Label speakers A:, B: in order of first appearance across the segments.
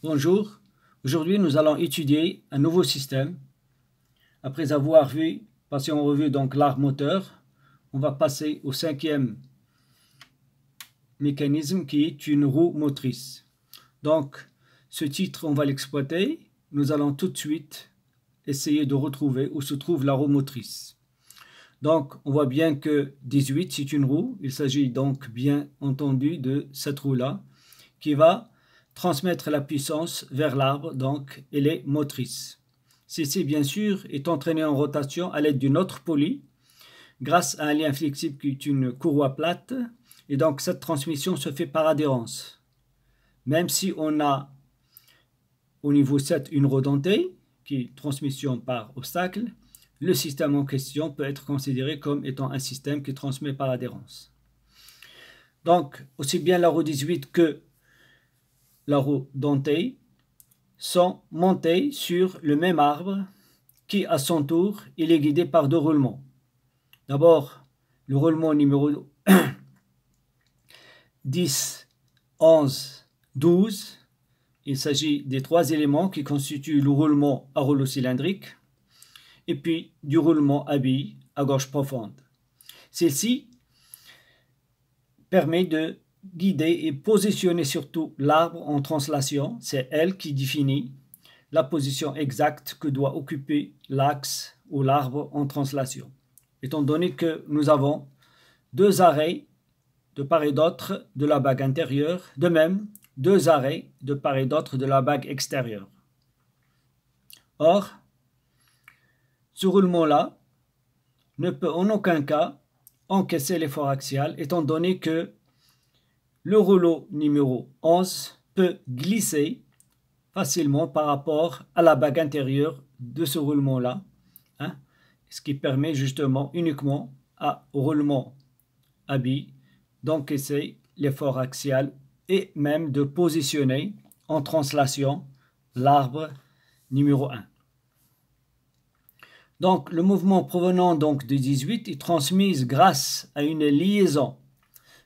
A: Bonjour, aujourd'hui nous allons étudier un nouveau système. Après avoir passé en revue donc l'arbre moteur, on va passer au cinquième mécanisme qui est une roue motrice. Donc ce titre on va l'exploiter, nous allons tout de suite essayer de retrouver où se trouve la roue motrice. Donc on voit bien que 18 c'est une roue, il s'agit donc bien entendu de cette roue là qui va transmettre la puissance vers l'arbre, donc elle est motrice. Celle-ci, bien sûr, est entraînée en rotation à l'aide d'une autre poulie, grâce à un lien flexible qui est une courroie plate, et donc cette transmission se fait par adhérence. Même si on a au niveau 7 une roue dentée, qui est transmission par obstacle, le système en question peut être considéré comme étant un système qui transmet par adhérence. Donc, aussi bien la roue 18 que la roue dentée sont montées sur le même arbre qui, à son tour, il est guidé par deux roulements. D'abord, le roulement numéro 10, 11, 12. Il s'agit des trois éléments qui constituent le roulement à rouleau cylindrique et puis du roulement à billes à gauche profonde. Celle-ci permet de guider et positionner surtout l'arbre en translation. C'est elle qui définit la position exacte que doit occuper l'axe ou l'arbre en translation. Étant donné que nous avons deux arrêts de part et d'autre de la bague intérieure, de même deux arrêts de part et d'autre de la bague extérieure. Or, ce roulement-là ne peut en aucun cas encaisser l'effort axial, étant donné que le rouleau numéro 11 peut glisser facilement par rapport à la bague intérieure de ce roulement-là, ce qui permet justement uniquement au roulement à billes d'encaisser l'effort axial et même de positionner en translation l'arbre numéro 1. Donc le mouvement provenant donc de 18 est transmis grâce à une liaison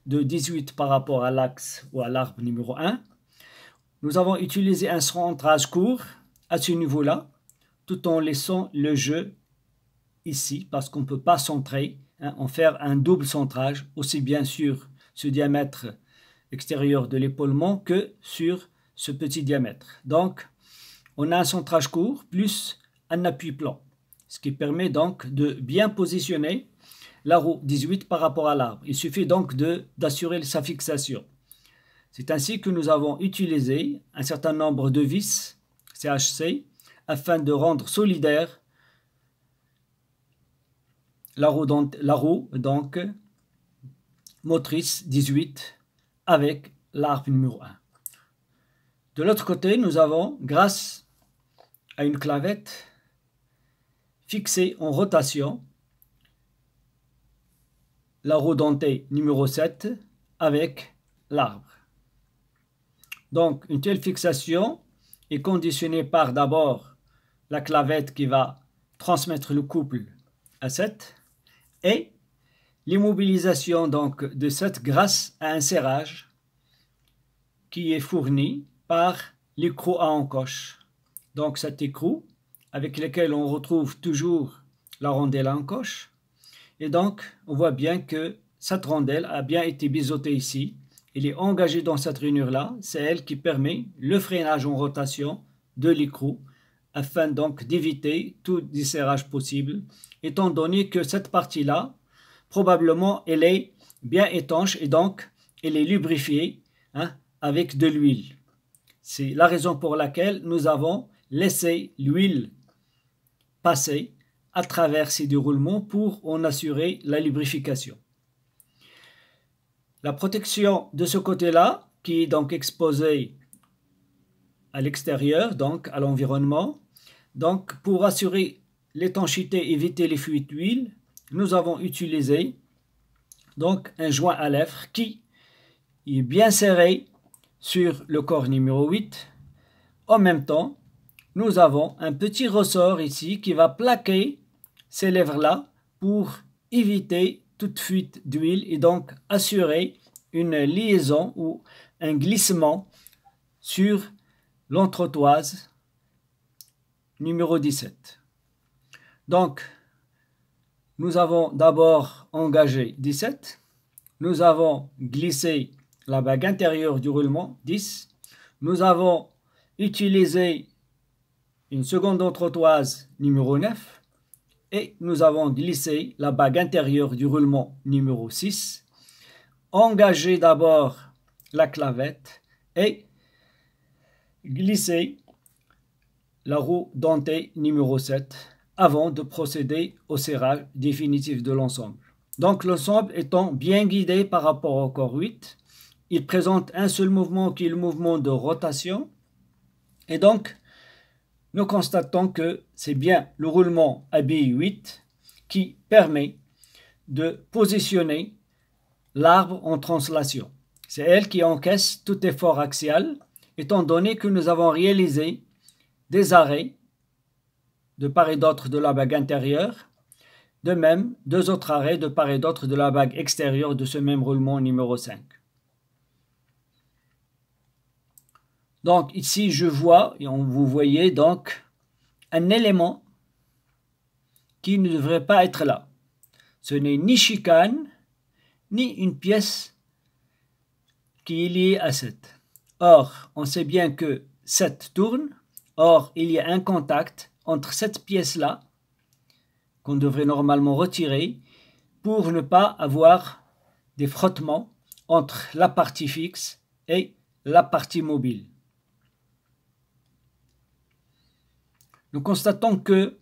A: de 18 par rapport à l'axe ou à l'arbre numéro 1. Nous avons utilisé un centrage court à ce niveau-là, tout en laissant le jeu ici, parce qu'on ne peut pas centrer, en faire un double centrage, aussi bien sur ce diamètre extérieur de l'épaulement que sur ce petit diamètre. Donc, on a un centrage court plus un appui plan, ce qui permet donc de bien positionner la roue 18 par rapport à l'arbre. Il suffit donc d'assurer sa fixation. C'est ainsi que nous avons utilisé un certain nombre de vis CHC afin de rendre solidaire la roue donc motrice 18 avec l'arbre numéro 1. De l'autre côté, nous avons, grâce à une clavette fixée en rotation, la roue dentée numéro 7 avec l'arbre. Donc, une telle fixation est conditionnée par d'abord la clavette qui va transmettre le couple à 7 et l'immobilisation donc de 7 grâce à un serrage qui est fourni par l'écrou à encoche. Donc, cet écrou avec lequel on retrouve toujours la rondelle à encoche. Et donc, on voit bien que cette rondelle a bien été biseautée ici. Elle est engagée dans cette rainure-là. C'est elle qui permet le freinage en rotation de l'écrou afin donc d'éviter tout desserrage possible, étant donné que cette partie-là, probablement, elle est bien étanche et donc elle est lubrifiée avec de l'huile. C'est la raison pour laquelle nous avons laissé l'huile passer à travers ces déroulements pour en assurer la lubrification. La protection de ce côté-là, qui est donc exposée à l'extérieur, donc à l'environnement, donc pour assurer l'étanchéité et éviter les fuites d'huile, nous avons utilisé donc un joint à lèvres qui est bien serré sur le corps numéro 8. En même temps, nous avons un petit ressort ici qui va plaquer ces lèvres-là pour éviter toute fuite d'huile et donc assurer une liaison ou un glissement sur l'entretoise numéro 17. Donc, nous avons d'abord engagé 17. Nous avons glissé la bague intérieure du roulement 10. Nous avons utilisé une seconde entretoise numéro 9 et nous avons glissé la bague intérieure du roulement numéro 6, engagé d'abord la clavette et glissé la roue dentée numéro 7 avant de procéder au serrage définitif de l'ensemble. Donc l'ensemble étant bien guidé par rapport au corps 8, il présente un seul mouvement qui est le mouvement de rotation et donc nous constatons que c'est bien le roulement à billes 8 qui permet de positionner l'arbre en translation. C'est elle qui encaisse tout effort axial, étant donné que nous avons réalisé des arrêts de part et d'autre de la bague intérieure, de même 2 autres arrêts de part et d'autre de la bague extérieure de ce même roulement numéro 5. Donc ici je vois, et vous voyez donc un élément qui ne devrait pas être là. Ce n'est ni chicane, ni une pièce qui est liée à 7. Or, on sait bien que 7 tourne, or il y a un contact entre cette pièce-là, qu'on devrait normalement retirer, pour ne pas avoir des frottements entre la partie fixe et la partie mobile. Nous constatons que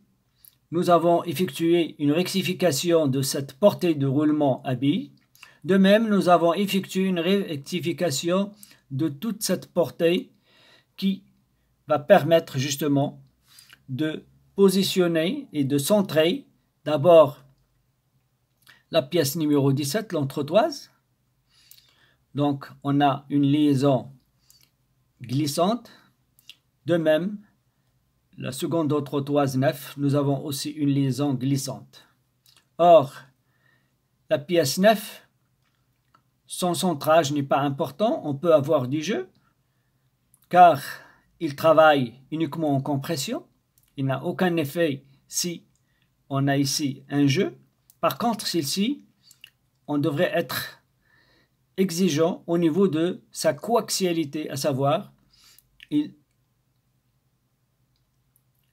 A: nous avons effectué une rectification de cette portée de roulement à billes. De même, nous avons effectué une rectification de toute cette portée qui va permettre justement de positionner et de centrer d'abord la pièce numéro 17, l'entretoise. Donc, on a une liaison glissante. De même, la seconde entretoise 9, nous avons aussi une liaison glissante. Or, la pièce 9, son centrage n'est pas important, on peut avoir du jeu, car il travaille uniquement en compression, il n'a aucun effet si on a ici un jeu. Par contre, celle-ci, on devrait être exigeant au niveau de sa coaxialité, à savoir,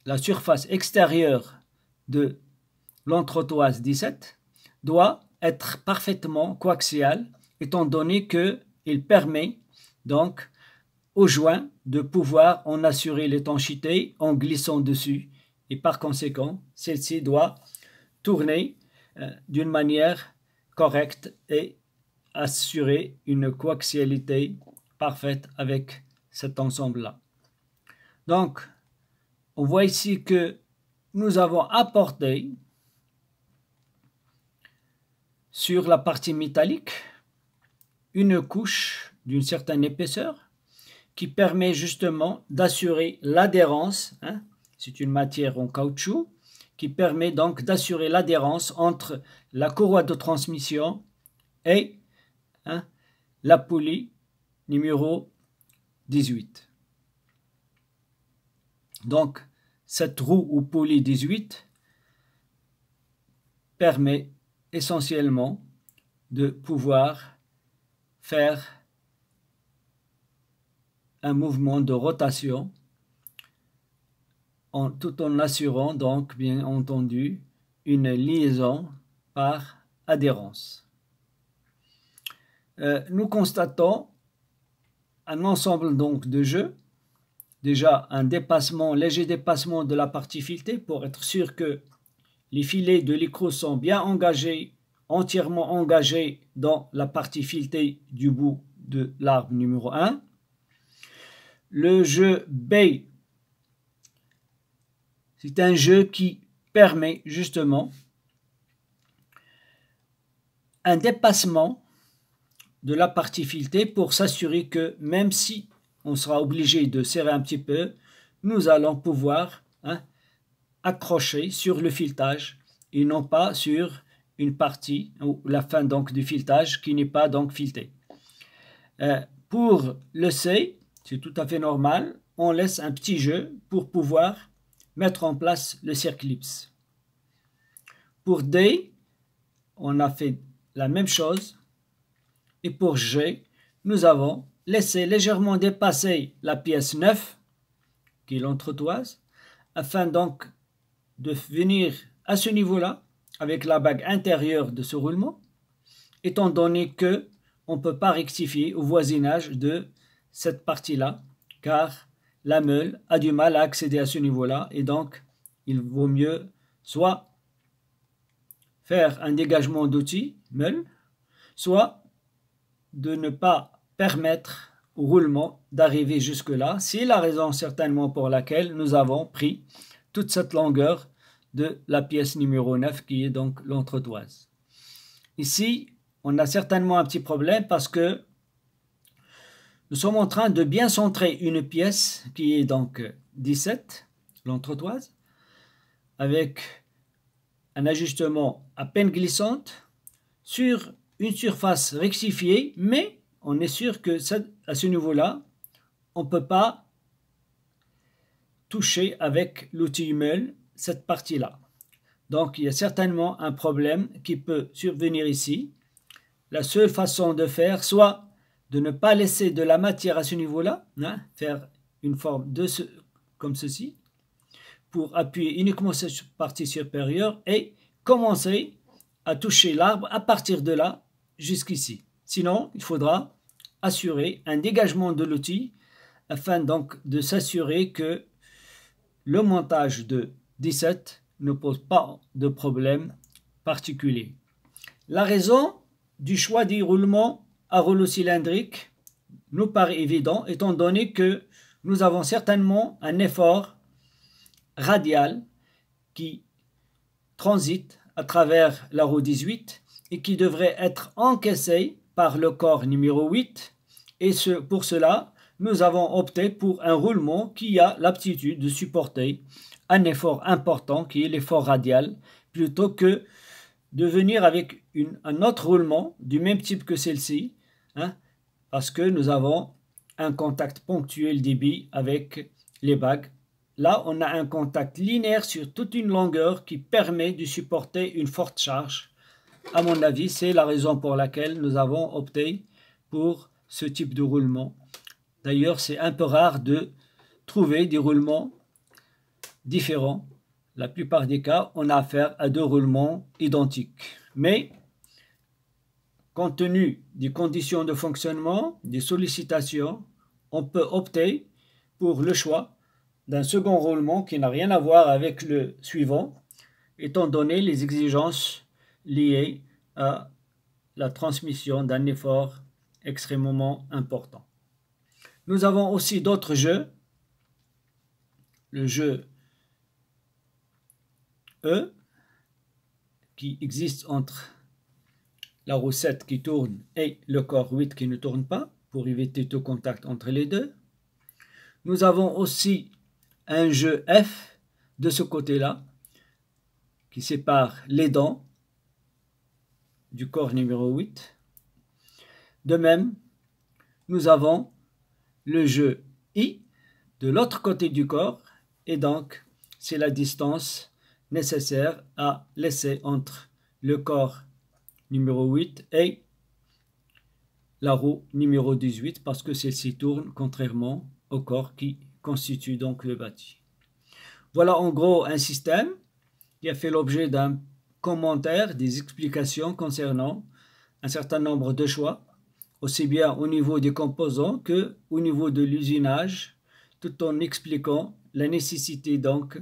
A: la surface extérieure de l'entretoise 17 doit être parfaitement coaxiale, étant donné qu'il permet donc au joint de pouvoir en assurer l'étanchéité en glissant dessus, et par conséquent, celle-ci doit tourner d'une manière correcte et assurer une coaxialité parfaite avec cet ensemble-là. Donc, on voit ici que nous avons apporté sur la partie métallique une couche d'une certaine épaisseur qui permet justement d'assurer l'adhérence, c'est une matière en caoutchouc, qui permet donc d'assurer l'adhérence entre la courroie de transmission et la poulie numéro 18. Donc, cette roue ou poulie 18 permet essentiellement de pouvoir faire un mouvement de rotation tout en assurant donc bien entendu une liaison par adhérence. Nous constatons un ensemble donc de jeux. Déjà un dépassement, léger dépassement de la partie filetée pour être sûr que les filets de l'écrou sont bien engagés, entièrement engagés dans la partie filetée du bout de l'arbre numéro 1. Le jeu B, c'est un jeu qui permet justement un dépassement de la partie filetée pour s'assurer que même si on sera obligé de serrer un petit peu, nous allons pouvoir accrocher sur le filetage et non pas sur une partie ou la fin donc du filetage qui n'est pas donc filetée. Pour le C, c'est tout à fait normal. on laisse un petit jeu pour pouvoir mettre en place le circlipse. Pour D, on a fait la même chose. Et pour G, nous avons laissé légèrement dépasser la pièce 9, qui est l'entretoise, afin donc de venir à ce niveau-là, avec la bague intérieure de ce roulement, étant donné que on ne peut pas rectifier au voisinage de cette partie-là, car la meule a du mal à accéder à ce niveau-là, et donc il vaut mieux soit faire un dégagement d'outil, meule, soit de ne pas permettre au roulement d'arriver jusque-là. C'est la raison certainement pour laquelle nous avons pris toute cette longueur de la pièce numéro 9 qui est donc l'entretoise. Ici, on a certainement un petit problème parce que nous sommes en train de bien centrer une pièce qui est donc 17, l'entretoise, avec un ajustement à peine glissante sur une surface rectifiée, mais on est sûr que à ce niveau-là, on ne peut pas toucher avec l'outil meule cette partie-là. Donc, il y a certainement un problème qui peut survenir ici. La seule façon de faire, soit de ne pas laisser de la matière à ce niveau-là, hein, faire une forme comme ceci, pour appuyer uniquement cette partie supérieure et commencer à toucher l'arbre à partir de là jusqu'ici. Sinon, il faudra assurer un dégagement de l'outil afin donc de s'assurer que le montage de 17 ne pose pas de problème particulier. La raison du choix des roulements à rouleau cylindrique nous paraît évident étant donné que nous avons certainement un effort radial qui transite à travers la roue 18 et qui devrait être encaissé par le corps numéro 8 et pour cela nous avons opté pour un roulement qui a l'aptitude de supporter un effort important qui est l'effort radial plutôt que de venir avec un autre roulement du même type que celle-ci, hein, parce que nous avons un contact ponctuel débit avec les bagues. Là, on a un contact linéaire sur toute une longueur qui permet de supporter une forte charge. À mon avis, c'est la raison pour laquelle nous avons opté pour ce type de roulement. D'ailleurs, c'est un peu rare de trouver des roulements différents. La plupart des cas, on a affaire à deux roulements identiques. Mais, compte tenu des conditions de fonctionnement, des sollicitations, on peut opter pour le choix d'un second roulement qui n'a rien à voir avec le suivant, étant donné les exigences liées à la transmission d'un effort extrêmement important. Nous avons aussi d'autres jeux. Le jeu E, qui existe entre la roue 7 qui tourne et le corps 8 qui ne tourne pas, pour éviter tout contact entre les deux. Nous avons aussi un jeu F de ce côté-là, qui sépare les dents du corps numéro 8. De même, nous avons le jeu I de l'autre côté du corps, et donc c'est la distance nécessaire à laisser entre le corps numéro 8 et la roue numéro 18 parce que celle-ci tourne contrairement au corps qui constitue donc le bâti. Voilà en gros un système qui a fait l'objet d'un commentaire, des explications concernant un certain nombre de choix, aussi bien au niveau des composants que au niveau de l'usinage, tout en expliquant la nécessité donc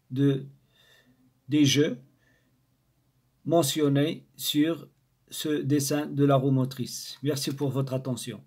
A: des jeux mentionnés sur ce dessin de la roue motrice. Merci pour votre attention.